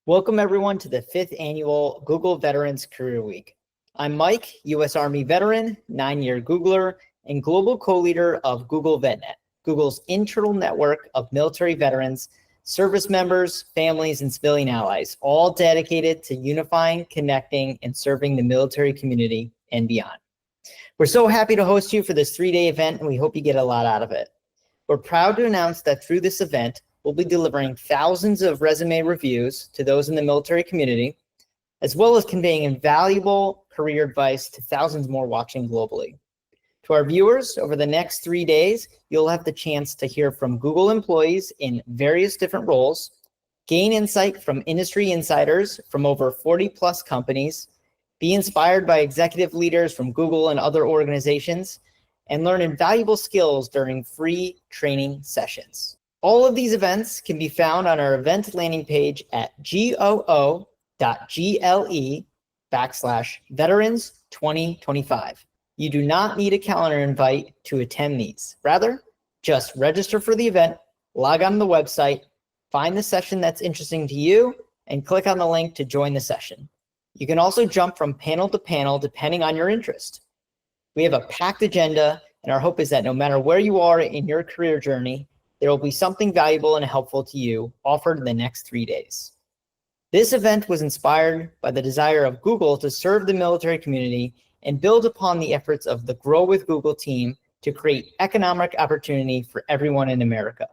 Welcome everyone to the 5th annual Google Veterans Career Week. I'm Mike, U.S. Army veteran, 9-year Googler, and global co-leader of Google VetNet, Google's internal network of military veterans, service members, families, and civilian allies, all dedicated to unifying, connecting, and serving the military community and beyond. We're so happy to host you for this 3-day event, and we hope you get a lot out of it. We're proud to announce that through this event, we'll be delivering thousands of resume reviews to those in the military community, as well as conveying invaluable career advice to thousands more watching globally. To our viewers, over the next 3 days, you'll have the chance to hear from Google employees in various different roles, gain insight from industry insiders from over 40+ companies, be inspired by executive leaders from Google and other organizations, and learn invaluable skills during free training sessions. All of these events can be found on our event landing page at goo.gle/veterans2025. You do not need a calendar invite to attend these. Rather, just register for the event, log on to the website, find the session that's interesting to you, and click on the link to join the session. You can also jump from panel to panel depending on your interest. We have a packed agenda, and our hope is that no matter where you are in your career journey, there will be something valuable and helpful to you offered in the next 3 days. This event was inspired by the desire of Google to serve the military community and build upon the efforts of the Grow with Google team to create economic opportunity for everyone in America.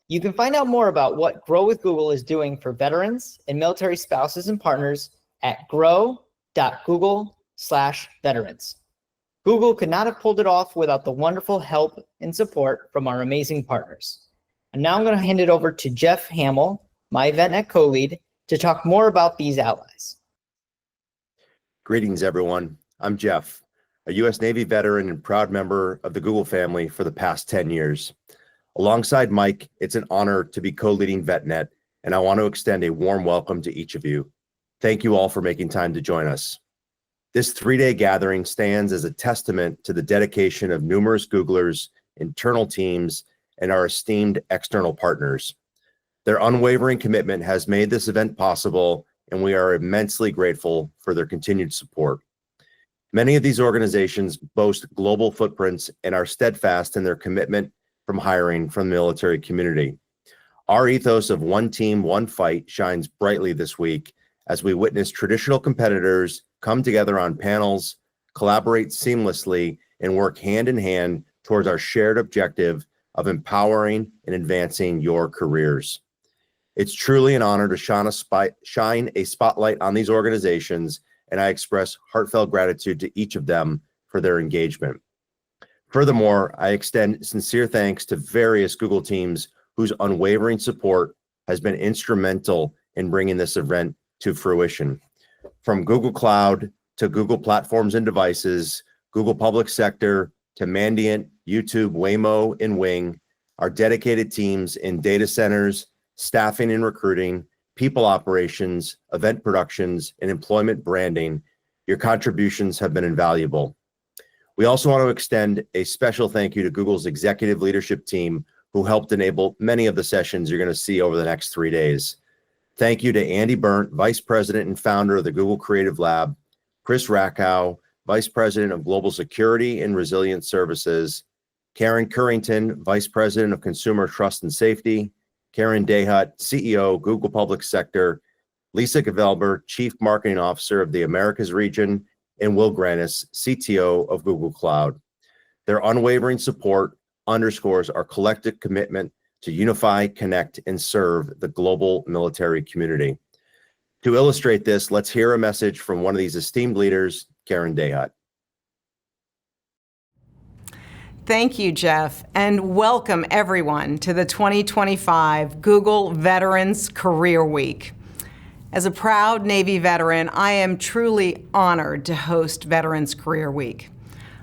You can find out more about what Grow with Google is doing for veterans and military spouses and partners at grow.google/veterans. Google could not have pulled it off without the wonderful help and support from our amazing partners. And now I'm going to hand it over to Jeff Hamill, my VetNet co-lead, to talk more about these allies. Greetings, everyone. I'm Jeff, a U.S. Navy veteran and proud member of the Google family for the past 10 years. Alongside Mike, it's an honor to be co-leading VetNet, and I want to extend a warm welcome to each of you. Thank you all for making time to join us. This 3-day gathering stands as a testament to the dedication of numerous Googlers, internal teams, and our esteemed external partners. Their unwavering commitment has made this event possible, and we are immensely grateful for their continued support. Many of these organizations boast global footprints and are steadfast in their commitment from hiring from the military community. Our ethos of one team, one fight shines brightly this week as we witness traditional competitors come together on panels, collaborate seamlessly, and work hand in hand towards our shared objective of empowering and advancing your careers. It's truly an honor to shine a spotlight on these organizations, and I express heartfelt gratitude to each of them for their engagement. Furthermore, I extend sincere thanks to various Google teams whose unwavering support has been instrumental in bringing this event to fruition. From Google Cloud to Google Platforms and Devices, Google Public Sector to Mandiant, YouTube, Waymo, and Wing, our dedicated teams in data centers, staffing and recruiting, people operations, event productions, and employment branding, your contributions have been invaluable. We also want to extend a special thank you to Google's executive leadership team who helped enable many of the sessions you're going to see over the next 3 days. Thank you to Andy Burnt, Vice President and founder of the Google Creative Lab, Chris Rakow, Vice President of Global Security and Resilience Services, Karen Currington, Vice President of Consumer Trust and Safety, Karen Dayhut, CEO, Google Public Sector, Lisa Gavelber, Chief Marketing Officer of the Americas region, and Will Granis, CTO of Google Cloud. Their unwavering support underscores our collective commitment to unify, connect, and serve the global military community. To illustrate this, let's hear a message from one of these esteemed leaders, Karen Dayhut. Thank you, Jeff, and welcome everyone to the 2025 Google Veterans Career Week. As a proud Navy veteran, I am truly honored to host Veterans Career Week.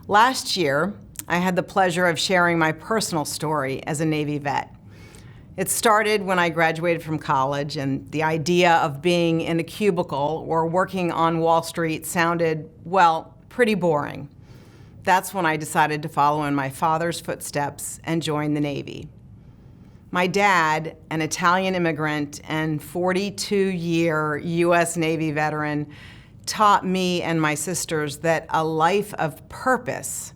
Last year, I had the pleasure of sharing my personal story as a Navy vet. It started when I graduated from college, and the idea of being in a cubicle or working on Wall Street sounded, well, pretty boring. That's when I decided to follow in my father's footsteps and join the Navy. My dad, an Italian immigrant and 42-year U.S. Navy veteran, taught me and my sisters that a life of purpose,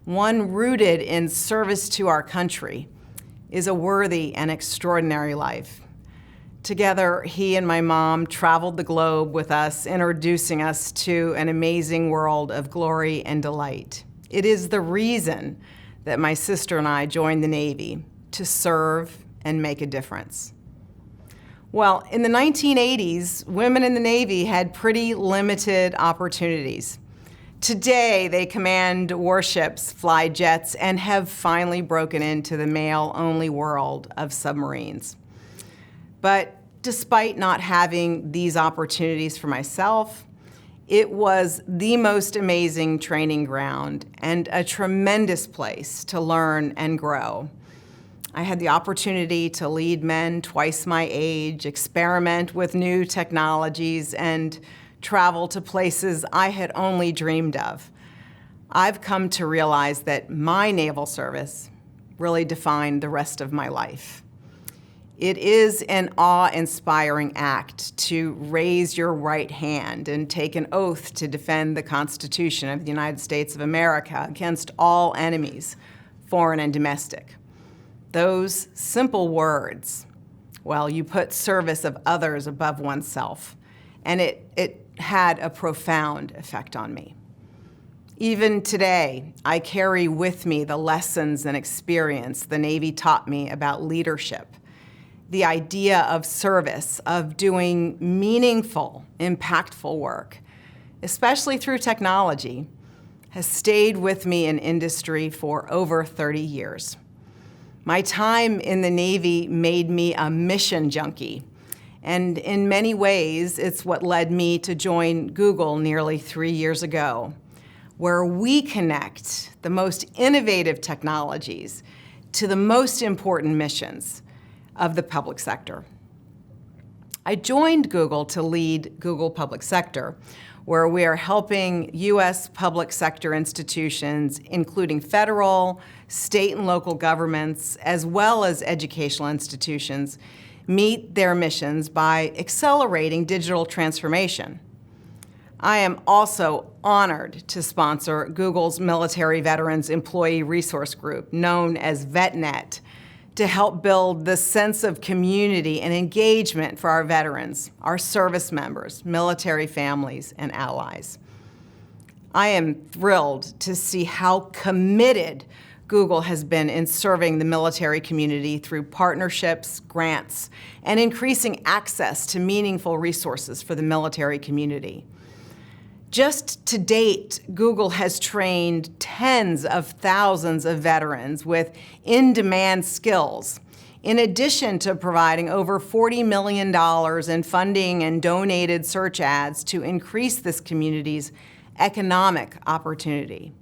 one rooted in service to our country, is a worthy and extraordinary life. Together, he and my mom traveled the globe with us, introducing us to an amazing world of glory and delight. It is the reason that my sister and I joined the Navy, to serve and make a difference. Well, in the 1980s, women in the Navy had pretty limited opportunities. Today, they command warships, fly jets, and have finally broken into the male-only world of submarines. But despite not having these opportunities for myself, it was the most amazing training ground and a tremendous place to learn and grow. I had the opportunity to lead men twice my age, experiment with new technologies, and travel to places I had only dreamed of. I've come to realize that my naval service really defined the rest of my life. It is an awe-inspiring act to raise your right hand and take an oath to defend the Constitution of the United States of America against all enemies, foreign and domestic. Those simple words, well, you put service of others above oneself, and it had a profound effect on me. Even today, I carry with me the lessons and experience the Navy taught me about leadership. The idea of service, of doing meaningful, impactful work, especially through technology, has stayed with me in industry for over 30 years. My time in the Navy made me a mission junkie, and in many ways, it's what led me to join Google nearly 3 years ago, where we connect the most innovative technologies to the most important missions of the public sector. I joined Google to lead Google Public Sector, where we are helping U.S. public sector institutions, including federal, state and local governments, as well as educational institutions, meet their missions by accelerating digital transformation. I am also honored to sponsor Google's Military Veterans Employee Resource Group, known as VetNet, to help build the sense of community and engagement for our veterans, our service members, military families, and allies. I am thrilled to see how committed Google has been in serving the military community through partnerships, grants, and increasing access to meaningful resources for the military community. Just to date, Google has trained tens of thousands of veterans with in-demand skills, in addition to providing over $40 million in funding and donated search ads to increase this community's economic opportunity.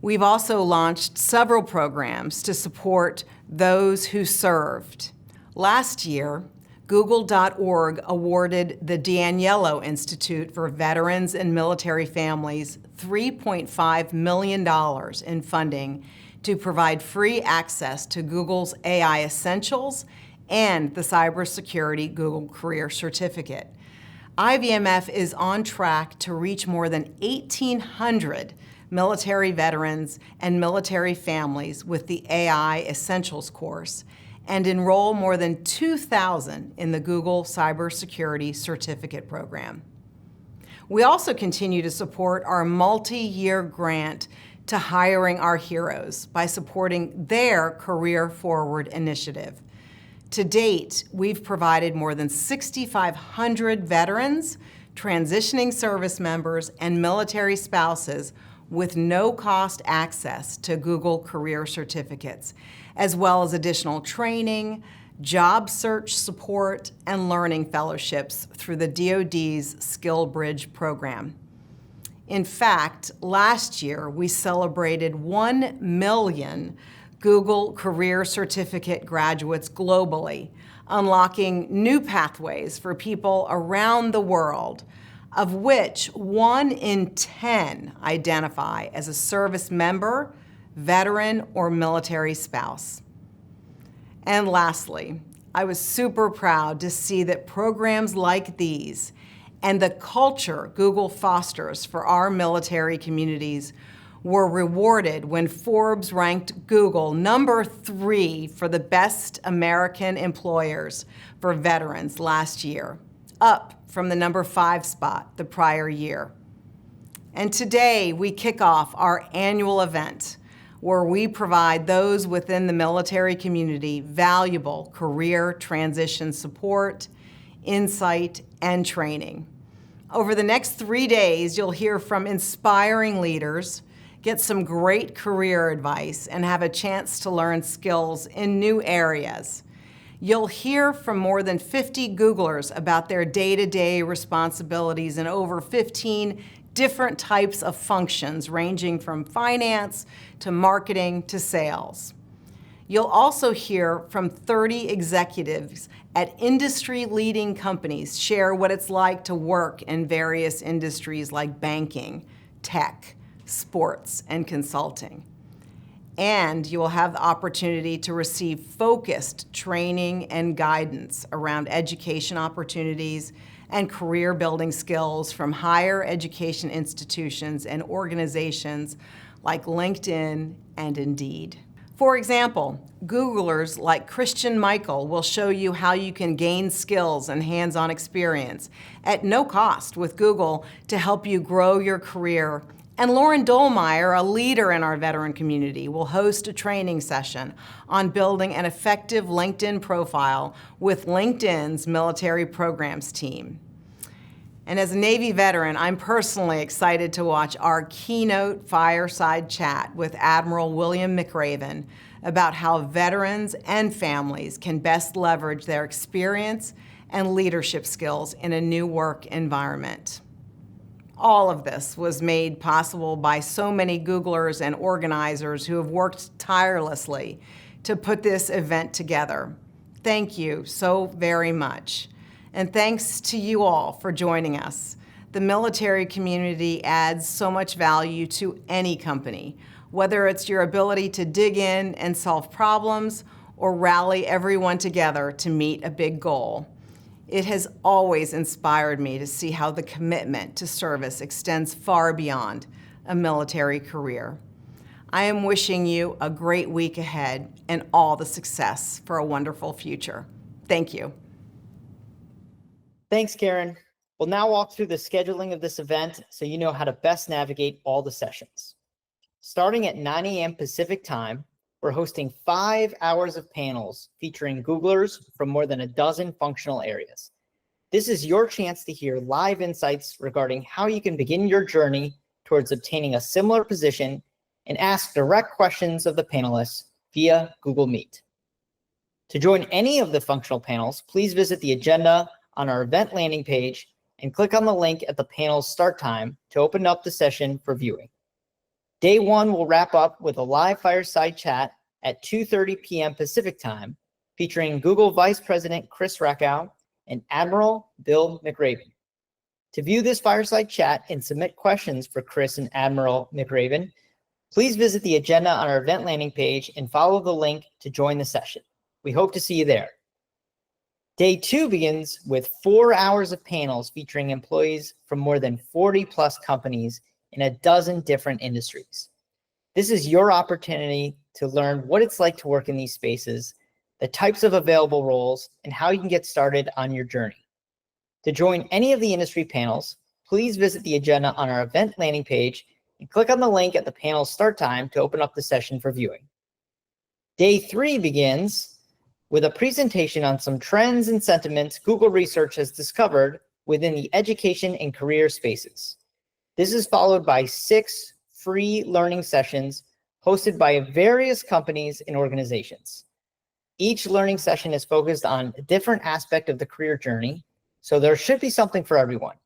We've also launched several programs to support those who served. Last year, Google.org awarded the D'Aniello Institute for Veterans and Military Families $3.5 million in funding to provide free access to Google's AI Essentials and the Cybersecurity Google Career Certificate. IVMF is on track to reach more than 1,800 military veterans and military families with the AI Essentials course, and enroll more than 2,000 in the Google Cybersecurity Certificate Program. We also continue to support our multi-year grant to Hiring Our Heroes by supporting their Career Forward initiative. To date, we've provided more than 6,500 veterans, transitioning service members, and military spouses with no-cost access to Google Career Certificates, as well as additional training, job search support, and learning fellowships through the DoD's SkillBridge program. In fact, last year, we celebrated 1 million Google Career Certificate graduates globally, unlocking new pathways for people around the world, of which 1 in 10 identify as a service member, veteran, or military spouse. And lastly, I was super proud to see that programs like these and the culture Google fosters for our military communities were rewarded when Forbes ranked Google number 3 for the best American employers for veterans last year, up from the number 5 spot the prior year. And today we kick off our annual event where we provide those within the military community valuable career transition support, insight, and training. Over the next 3 days, you'll hear from inspiring leaders, get some great career advice, and have a chance to learn skills in new areas. You'll hear from more than 50 Googlers about their day-to-day responsibilities in over 15 different types of functions, ranging from finance to marketing to sales. You'll also hear from 30 executives at industry-leading companies share what it's like to work in various industries like banking, tech, sports, and consulting. And you will have the opportunity to receive focused training and guidance around education opportunities and career building skills from higher education institutions and organizations like LinkedIn and Indeed. For example, Googlers like Christian Michael will show you how you can gain skills and hands-on experience at no cost with Google to help you grow your career. And Lauren Dolmeyer, a leader in our veteran community, will host a training session on building an effective LinkedIn profile with LinkedIn's military programs team. And as a Navy veteran, I'm personally excited to watch our keynote fireside chat with Admiral William McRaven about how veterans and families can best leverage their experience and leadership skills in a new work environment. All of this was made possible by so many Googlers and organizers who have worked tirelessly to put this event together. Thank you so very much. And thanks to you all for joining us. The military community adds so much value to any company, whether it's your ability to dig in and solve problems or rally everyone together to meet a big goal. It has always inspired me to see how the commitment to service extends far beyond a military career. I am wishing you a great week ahead and all the success for a wonderful future. Thank you. Thanks, Karen. We'll now walk through the scheduling of this event so you know how to best navigate all the sessions. Starting at 9 a.m. Pacific time, we're hosting 5 hours of panels featuring Googlers from more than a dozen functional areas. This is your chance to hear live insights regarding how you can begin your journey towards obtaining a similar position and ask direct questions of the panelists via Google Meet. To join any of the functional panels, please visit the agenda on our event landing page and click on the link at the panel's start time to open up the session for viewing. Day 1 will wrap up with a live fireside chat at 2:30 p.m. Pacific time, featuring Google Vice President Chris Rakow and Admiral Bill McRaven. To view this fireside chat and submit questions for Chris and Admiral McRaven, please visit the agenda on our event landing page and follow the link to join the session. We hope to see you there. Day 2 begins with 4 hours of panels featuring employees from more than 40 plus companies in a dozen different industries. This is your opportunity to learn what it's like to work in these spaces, the types of available roles, and how you can get started on your journey. To join any of the industry panels, please visit the agenda on our event landing page and click on the link at the panel's start time to open up the session for viewing. Day 3 begins with a presentation on some trends and sentiments Google research has discovered within the education and career spaces. This is followed by 6 free learning sessions hosted by various companies and organizations. Each learning session is focused on a different aspect of the career journey, so there should be something for everyone.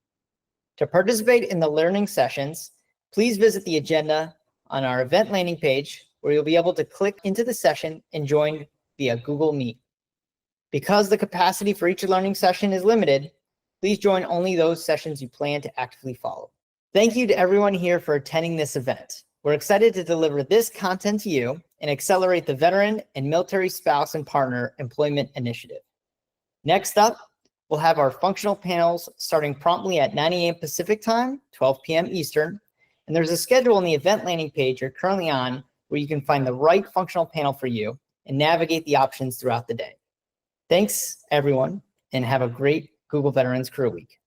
To participate in the learning sessions, please visit the agenda on our event landing page, where you'll be able to click into the session and join via Google Meet. Because the capacity for each learning session is limited, please join only those sessions you plan to actively follow. Thank you to everyone here for attending this event. We're excited to deliver this content to you and accelerate the Veteran and Military Spouse and Partner Employment Initiative. Next up, we'll have our functional panels starting promptly at 9 a.m. Pacific time, 12 p.m. Eastern. And there's a schedule on the event landing page you're currently on where you can find the right functional panel for you and navigate the options throughout the day. Thanks, everyone, and have a great Google Veterans Career Week.